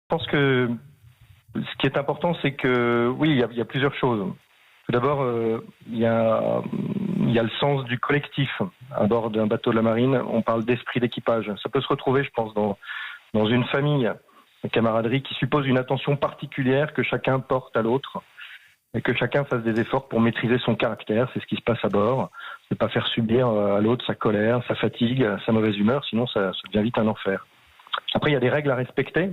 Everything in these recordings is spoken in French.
Je pense que ce qui est important, c'est que oui, il y a plusieurs choses. Tout d'abord, il y a le sens du collectif. À bord d'un bateau de la marine, on parle d'esprit d'équipage. Ça peut se retrouver, je pense, dans une famille, une camaraderie qui suppose une attention particulière que chacun porte à l'autre et que chacun fasse des efforts pour maîtriser son caractère. C'est ce qui se passe à bord. Ne pas faire subir à l'autre sa colère, sa fatigue, sa mauvaise humeur, sinon ça devient vite un enfer. Après, il y a des règles à respecter.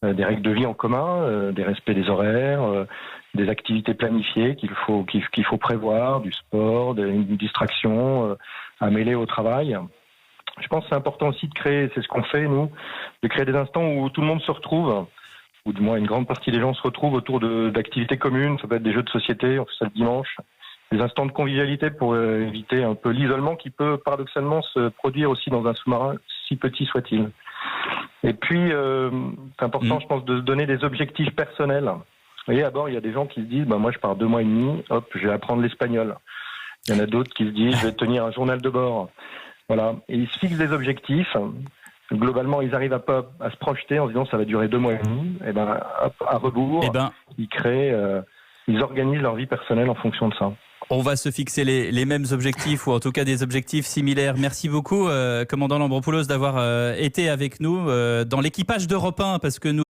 Des règles de vie en commun, des respects des horaires, des activités planifiées qu'il faut prévoir, du sport, une distraction à mêler au travail. Je pense que c'est important aussi de créer, c'est ce qu'on fait nous, de créer des instants où tout le monde se retrouve, ou du moins une grande partie des gens se retrouvent autour d'activités communes. Ça peut être des jeux de société, on fait ça le dimanche, des instants de convivialité pour éviter un peu l'isolement qui peut paradoxalement se produire aussi dans un sous-marin, si petit soit-il. Et puis, c'est important, je pense, de se donner des objectifs personnels. Vous voyez, à bord, il y a des gens qui se disent, moi, je pars 2 mois et demi, hop, je vais apprendre l'espagnol. Il y en a d'autres qui se disent, je vais tenir un journal de bord. Voilà. Et ils se fixent des objectifs. Globalement, ils arrivent à se projeter en se disant, ça va durer 2 mois et demi. Et ben, hop, à rebours, ils créent, ils organisent leur vie personnelle en fonction de ça. On va se fixer les mêmes objectifs, ou en tout cas des objectifs similaires. Merci beaucoup, commandant Lambropoulos, d'avoir été avec nous dans l'équipage d'Europe 1, parce que nous